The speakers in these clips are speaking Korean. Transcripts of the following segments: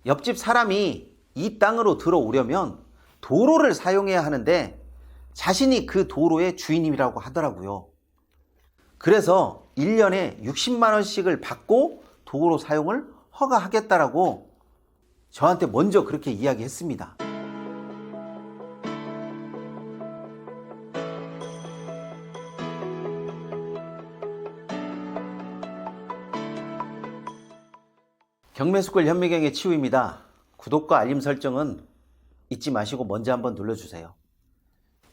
옆집 사람이 이 땅으로 들어오려면 도로를 사용해야 하는데 자신이 그 도로의 주인이라고 하더라고요. 그래서 1년에 60만 원씩을 받고 도로 사용을 허가하겠다라고 저한테 먼저 그렇게 이야기했습니다. 경매수골 현미경의 치우입니다. 구독과 알림 설정은 잊지 마시고 먼저 한번 눌러주세요.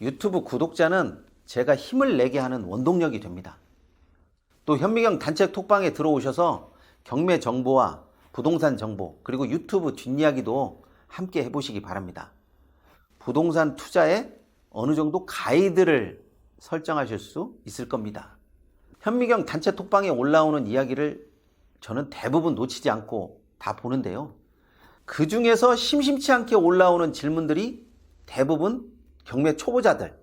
유튜브 구독자는 제가 힘을 내게 하는 원동력이 됩니다. 또 현미경 단체 톡방에 들어오셔서 경매 정보와 부동산 정보 그리고 유튜브 뒷이야기도 함께 해보시기 바랍니다. 부동산 투자에 어느 정도 가이드를 설정하실 수 있을 겁니다. 현미경 단체 톡방에 올라오는 이야기를 저는 대부분 놓치지 않고 다 보는데요. 그 중에서 심심치 않게 올라오는 질문들이 대부분 경매 초보자들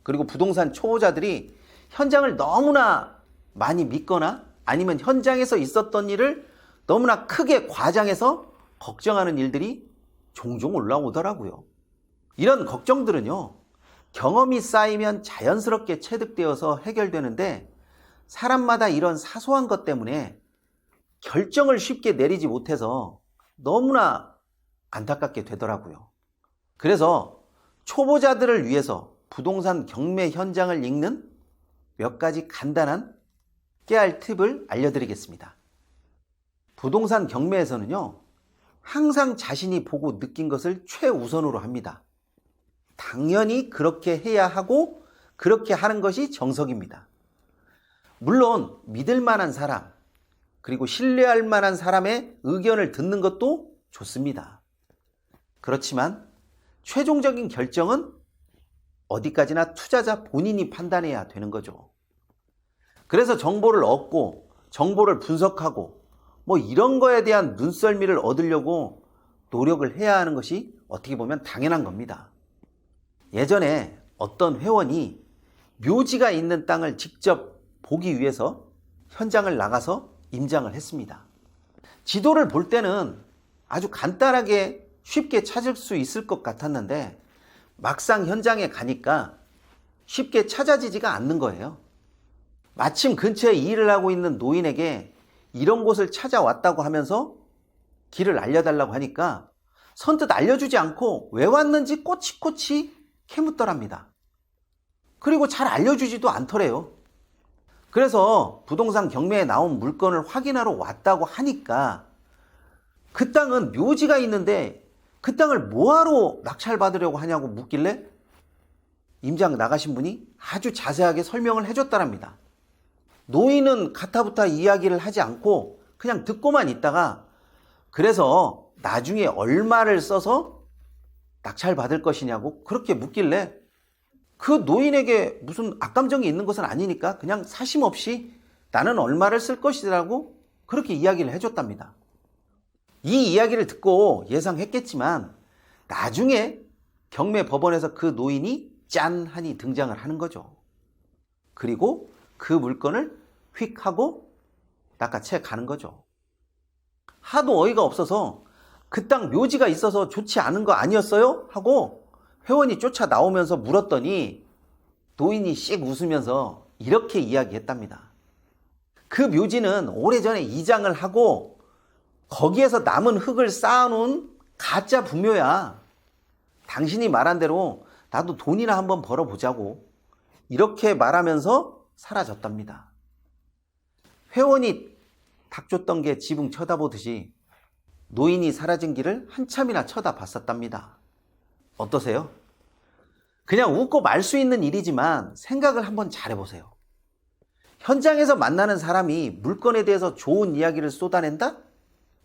그리고 부동산 초보자들이 현장을 너무나 많이 믿거나 아니면 현장에서 있었던 일을 너무나 크게 과장해서 걱정하는 일들이 종종 올라오더라고요. 이런 걱정들은요, 경험이 쌓이면 자연스럽게 체득되어서 해결되는데 사람마다 이런 사소한 것 때문에 결정을 쉽게 내리지 못해서 너무나 안타깝게 되더라고요. 그래서 초보자들을 위해서 부동산 경매 현장을 읽는 몇 가지 간단한 깨알 팁을 알려드리겠습니다. 부동산 경매에서는요, 항상 자신이 보고 느낀 것을 최우선으로 합니다. 당연히 그렇게 해야 하고 그렇게 하는 것이 정석입니다. 물론 믿을 만한 사람 그리고 신뢰할 만한 사람의 의견을 듣는 것도 좋습니다. 그렇지만 최종적인 결정은 어디까지나 투자자 본인이 판단해야 되는 거죠. 그래서 정보를 얻고 정보를 분석하고 이런 거에 대한 눈썰미를 얻으려고 노력을 해야 하는 것이 어떻게 보면 당연한 겁니다. 예전에 어떤 회원이 묘지가 있는 땅을 직접 보기 위해서 현장을 나가서 임장을 했습니다. 지도를 볼 때는 아주 간단하게 쉽게 찾을 수 있을 것 같았는데 막상 현장에 가니까 쉽게 찾아지지가 않는 거예요. 마침 근처에 일을 하고 있는 노인에게 이런 곳을 찾아왔다고 하면서 길을 알려달라고 하니까 선뜻 알려주지 않고 왜 왔는지 꼬치꼬치 캐묻더랍니다. 그리고 잘 알려주지도 않더래요. 그래서 부동산 경매에 나온 물건을 확인하러 왔다고 하니까 그 땅은 묘지가 있는데 그 땅을 뭐하러 낙찰받으려고 하냐고 묻길래 임장 나가신 분이 아주 자세하게 설명을 해줬다랍니다. 노인은 가타부타 이야기를 하지 않고 그냥 듣고만 있다가 그래서 나중에 얼마를 써서 낙찰받을 것이냐고 그렇게 묻길래 그 노인에게 무슨 악감정이 있는 것은 아니니까 그냥 사심 없이 나는 얼마를 쓸 것이라고 그렇게 이야기를 해줬답니다. 이 이야기를 듣고 예상했겠지만 나중에 경매 법원에서 그 노인이 짠 하니 등장을 하는 거죠. 그리고 그 물건을 휙 하고 낚아채 가는 거죠. 하도 어이가 없어서 그 땅 묘지가 있어서 좋지 않은 거 아니었어요? 하고 회원이 쫓아 나오면서 물었더니 노인이 씩 웃으면서 이렇게 이야기했답니다. 그 묘지는 오래전에 이장을 하고 거기에서 남은 흙을 쌓아놓은 가짜 분묘야. 당신이 말한 대로 나도 돈이나 한번 벌어보자고 이렇게 말하면서 사라졌답니다. 회원이 닥쳤던 게 지붕 쳐다보듯이 노인이 사라진 길을 한참이나 쳐다봤었답니다. 어떠세요? 그냥 웃고 말 수 있는 일이지만 생각을 한번 잘해보세요. 현장에서 만나는 사람이 물건에 대해서 좋은 이야기를 쏟아낸다?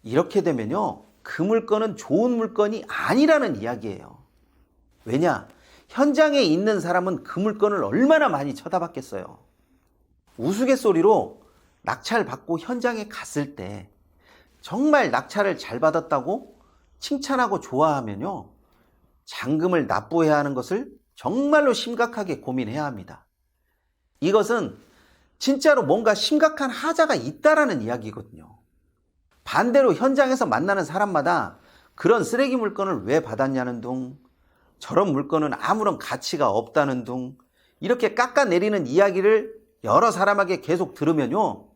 이렇게 되면요, 그 물건은 좋은 물건이 아니라는 이야기예요. 왜냐? 현장에 있는 사람은 그 물건을 얼마나 많이 쳐다봤겠어요. 우스갯소리로 낙찰 받고 현장에 갔을 때 정말 낙찰을 잘 받았다고 칭찬하고 좋아하면요, 잔금을 납부해야 하는 것을 정말로 심각하게 고민해야 합니다. 이것은 진짜로 뭔가 심각한 하자가 있다라는 이야기거든요. 반대로 현장에서 만나는 사람마다 그런 쓰레기 물건을 왜 받았냐는 둥, 저런 물건은 아무런 가치가 없다는 둥, 이렇게 깎아내리는 이야기를 여러 사람에게 계속 들으면요,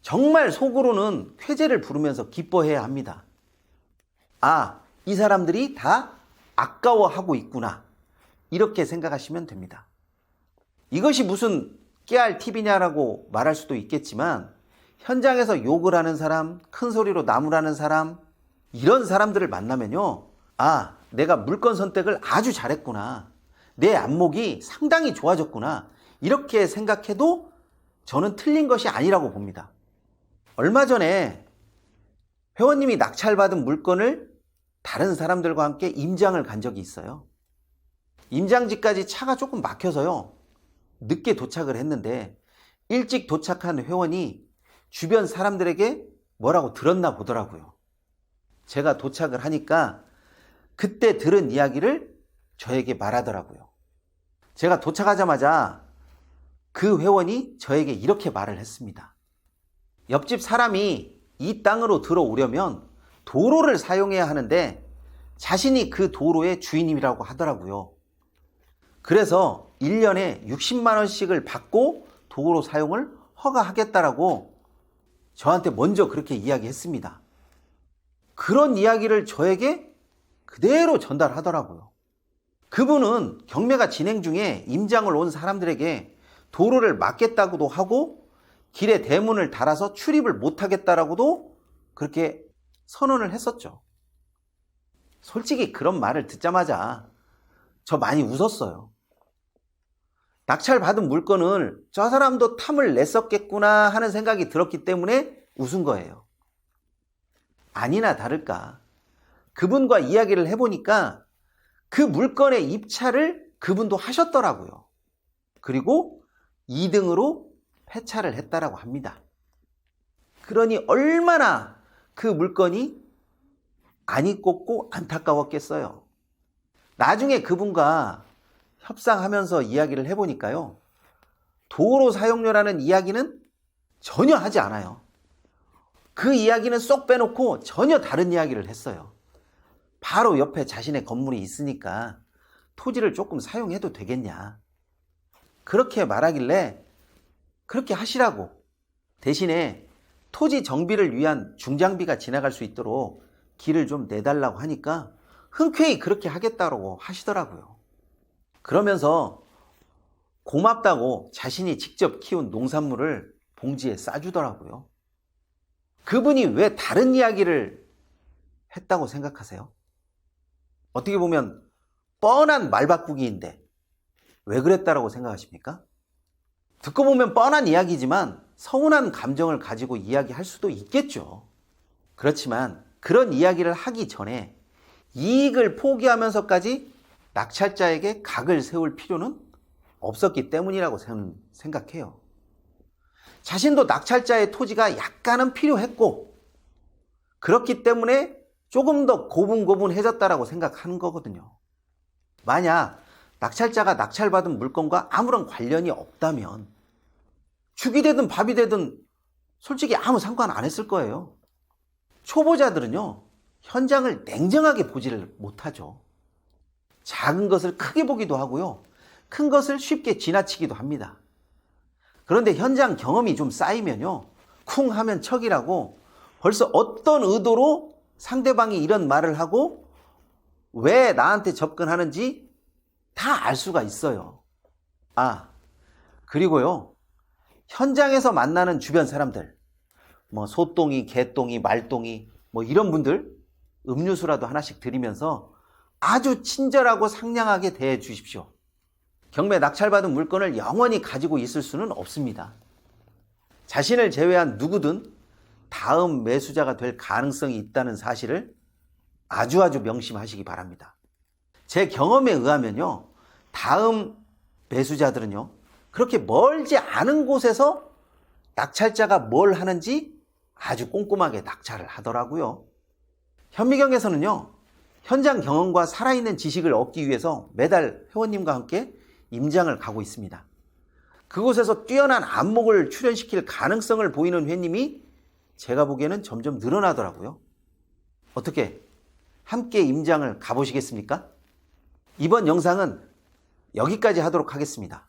정말 속으로는 쾌재를 부르면서 기뻐해야 합니다. 아, 이 사람들이 다 아까워하고 있구나, 이렇게 생각하시면 됩니다. 이것이 무슨 깨알 팁이냐라고 말할 수도 있겠지만, 현장에서 욕을 하는 사람, 큰 소리로 나무라는 사람, 이런 사람들을 만나면요, 아, 내가 물건 선택을 아주 잘했구나, 내 안목이 상당히 좋아졌구나, 이렇게 생각해도 저는 틀린 것이 아니라고 봅니다. 얼마 전에 회원님이 낙찰받은 물건을 다른 사람들과 함께 임장을 간 적이 있어요. 임장지까지 차가 조금 막혀서요, 늦게 도착을 했는데 일찍 도착한 회원이 주변 사람들에게 뭐라고 들었나 보더라고요. 제가 도착을 하니까 그때 들은 이야기를 저에게 말하더라고요. 제가 도착하자마자 그 회원이 저에게 이렇게 말을 했습니다. 옆집 사람이 이 땅으로 들어오려면 도로를 사용해야 하는데 자신이 그 도로의 주인이라고 하더라고요. 그래서 1년에 60만 원씩을 받고 도로 사용을 허가하겠다라고 저한테 먼저 그렇게 이야기했습니다. 그런 이야기를 저에게 그대로 전달하더라고요. 그분은 경매가 진행 중에 임장을 온 사람들에게 도로를 막겠다고도 하고 길에 대문을 달아서 출입을 못하겠다라고도 그렇게 선언을 했었죠. 솔직히 그런 말을 듣자마자 저 많이 웃었어요. 낙찰받은 물건을 저 사람도 탐을 냈었겠구나 하는 생각이 들었기 때문에 웃은 거예요. 아니나 다를까 그분과 이야기를 해보니까 그 물건의 입찰을 그분도 하셨더라고요. 그리고 2등으로 폐차를 했다라고 합니다. 그러니 얼마나 그 물건이 안이 꼽고 안타까웠겠어요. 나중에 그분과 협상하면서 이야기를 해보니까요, 도로 사용료라는 이야기는 전혀 하지 않아요. 그 이야기는 쏙 빼놓고 전혀 다른 이야기를 했어요. 바로 옆에 자신의 건물이 있으니까 토지를 조금 사용해도 되겠냐, 그렇게 말하길래 그렇게 하시라고, 대신에 토지 정비를 위한 중장비가 지나갈 수 있도록 길을 좀 내달라고 하니까 흔쾌히 그렇게 하겠다고 하시더라고요. 그러면서 고맙다고 자신이 직접 키운 농산물을 봉지에 싸주더라고요. 그분이 왜 다른 이야기를 했다고 생각하세요? 어떻게 보면 뻔한 말바꾸기인데 왜 그랬다라고 생각하십니까? 듣고 보면 뻔한 이야기지만 서운한 감정을 가지고 이야기할 수도 있겠죠. 그렇지만 그런 이야기를 하기 전에 이익을 포기하면서까지 낙찰자에게 각을 세울 필요는 없었기 때문이라고 생각해요. 자신도 낙찰자의 토지가 약간은 필요했고 그렇기 때문에 조금 더 고분고분해졌다라고 생각하는 거거든요. 만약 낙찰자가 낙찰받은 물건과 아무런 관련이 없다면 죽이 되든 밥이 되든 솔직히 아무 상관 안 했을 거예요. 초보자들은요, 현장을 냉정하게 보지를 못하죠. 작은 것을 크게 보기도 하고요, 큰 것을 쉽게 지나치기도 합니다. 그런데 현장 경험이 좀 쌓이면요, 쿵 하면 척이라고 벌써 어떤 의도로 상대방이 이런 말을 하고 왜 나한테 접근하는지 다 알 수가 있어요. 아, 그리고요, 현장에서 만나는 주변 사람들, 소똥이, 개똥이, 말똥이, 이런 분들 음료수라도 하나씩 드리면서 아주 친절하고 상냥하게 대해 주십시오. 경매 낙찰받은 물건을 영원히 가지고 있을 수는 없습니다. 자신을 제외한 누구든 다음 매수자가 될 가능성이 있다는 사실을 아주 명심하시기 바랍니다. 제 경험에 의하면요, 다음 매수자들은요, 그렇게 멀지 않은 곳에서 낙찰자가 뭘 하는지 아주 꼼꼼하게 낙찰을 하더라고요. 현미경에서는요, 현장 경험과 살아있는 지식을 얻기 위해서 매달 회원님과 함께 임장을 가고 있습니다. 그곳에서 뛰어난 안목을 출현시킬 가능성을 보이는 회원님이 제가 보기에는 점점 늘어나더라고요. 어떻게 함께 임장을 가보시겠습니까? 이번 영상은 여기까지 하도록 하겠습니다.